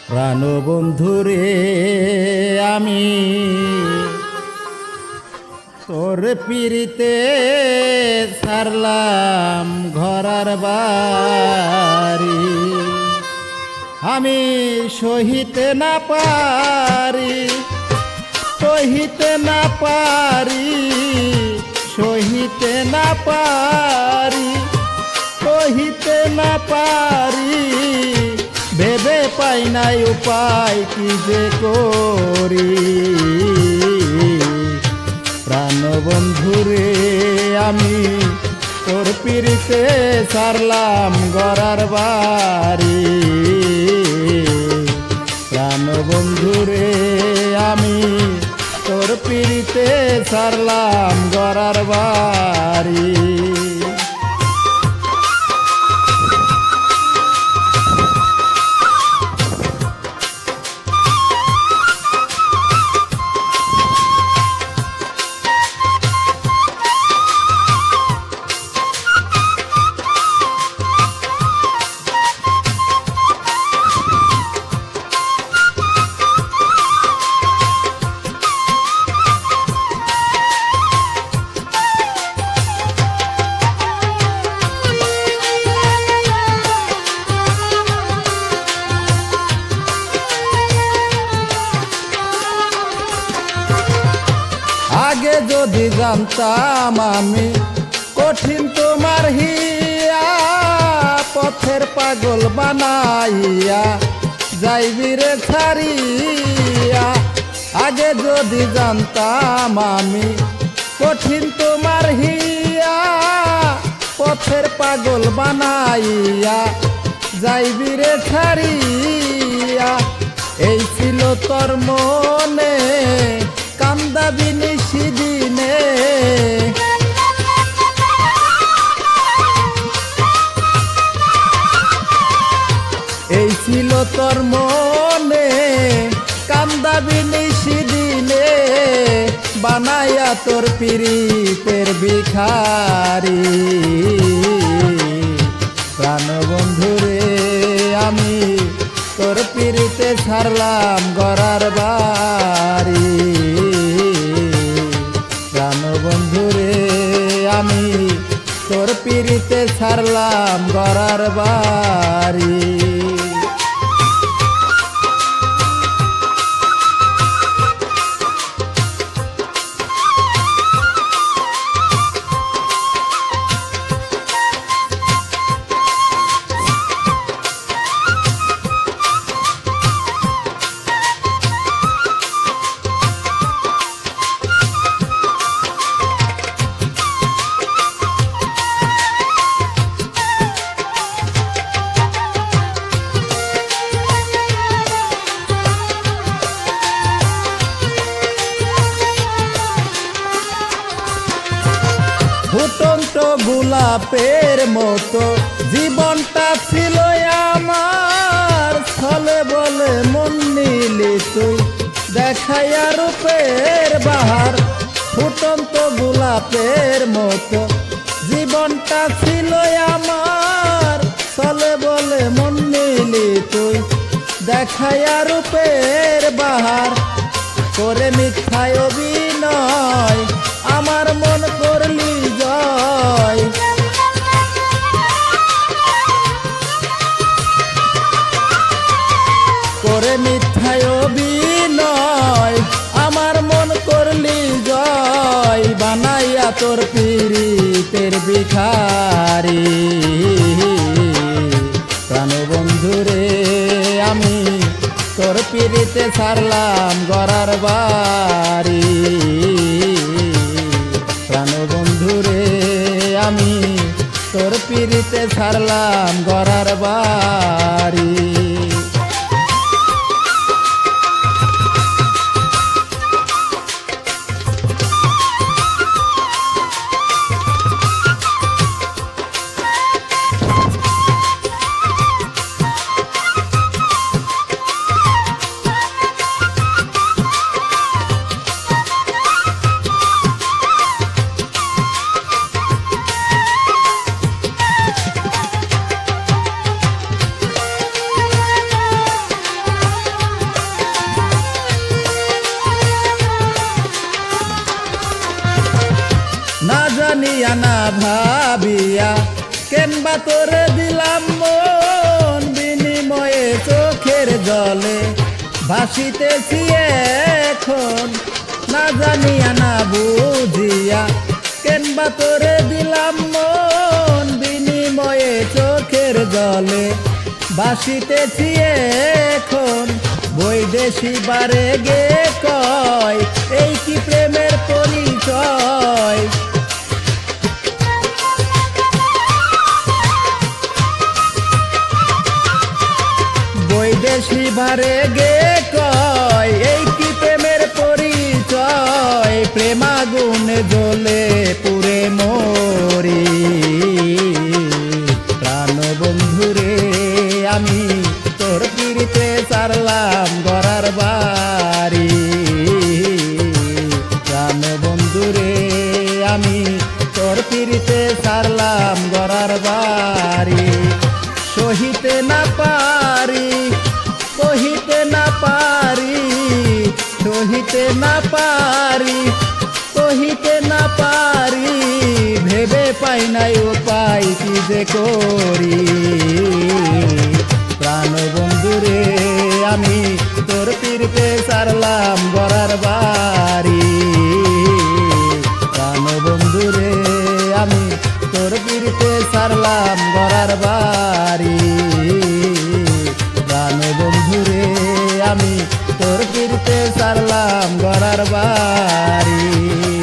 প্রাণবন্ধুরে আমি তোর পিরিতে ছাড়লাম ঘরার বাড়ি, আমি সহিতে না পারি, সহিতে না পারি, সহিতে না পারি, সহিতে না পারি, ভেবে পাই নাই উপায় কি যে করি। প্রাণবন্ধুরে আমি তোর পিরিতে ছাড়লাম ঘরার বাড়ি, প্রাণবন্ধুরে আমি তোর পিরিতে ছাড়লাম ঘরার বাড়ি। আগে যদি জানতাম আমি কঠিন তোমার হিয়া, পথের পাগল বানাইয়া যাইবি রে ছাড়িয়া। আগে যদি জানতাম আমি কঠিন তোমার হিয়া, পথের পাগল বানাইয়া যাইবি রে ছাড়িয়া। এই ছিল তোর মনে কান্দাবি নিশিদিনে, এই ছিল তোর মনে কান্দাবি নিশিদিনে, বানাইয়া তোর পিরিতের ভিখারি। প্রাণবন্ধুরে আমি তোর পিরিতে ছাড়লাম ঘরার বাড়ি, প্রাণবন্ধুরে আমি তোর পিরিতে ছাড়লাম ঘরার বাড়ি। ফুটন্ত গোলাপের মতো জীবনটা ছিল আমার, ছলে বলে মন নিলি তুই দেখাইয়া রূপের বাহার। ফুটন্ত গোলাপের মতো জীবনটা ছিল আমার, ছলে বলে মন নিলি তুই দেখাইয়া রূপের বাহার। করে মিথ্যায় অভিনয় আমার মন করলি জয়, করে মিথ্যায় অভিনয় আমার মন করলি জয়, বানাইয়া তোর পিরিতের ভিখারি। প্রাণবন্ধুরে আমি তোর পিরিতে ছাড়লাম ঘরার বাড়ি, প্রাণবন্ধুরে আমি তোর পিরিতে ছাড়লাম ঘরার বাড়ি। কেনবা তোরে দিলাম মন বিনিময়ে চোখের জলে ভাসিতেছি এখন না জানিয়া না বুঝিয়া কেনবা তোরে দিলাম মন বিনিময়ে চোখের জলে ভাসিতেছি এখন বৈদেশি বারে গে কয় এই কি প্রেমের পরিচয় বৈদেশি বারে গে কয় এই কি প্রেমের পরিচয় প্রেমাগুনে জ্বলে পুরে মরি প্রাণ বন্ধুরে আমি তোর পিড়িতে সারলাম গড়ার বাড়ি প্রাণ বন্ধুরে আমি তোর পিড়িতে সারলাম গড়ার বাড়ি সহিতে না পারি কহিতে না পারি সহিতে না পারি কহিতে না পারি ভেবে পাই নাই উপায় কি যে করি প্রাণ বন্ধুরে আমি তোর পিড়িতে সারলাম গড়ার বাড়ি প্রাণ বন্ধুরে আমি তোর পিড়িতে সারলাম গড়ার বাড়ি প্রাণ বন্ধুরে আমি তোর পিড়িতে সারলাম গড়ার বাড়ি।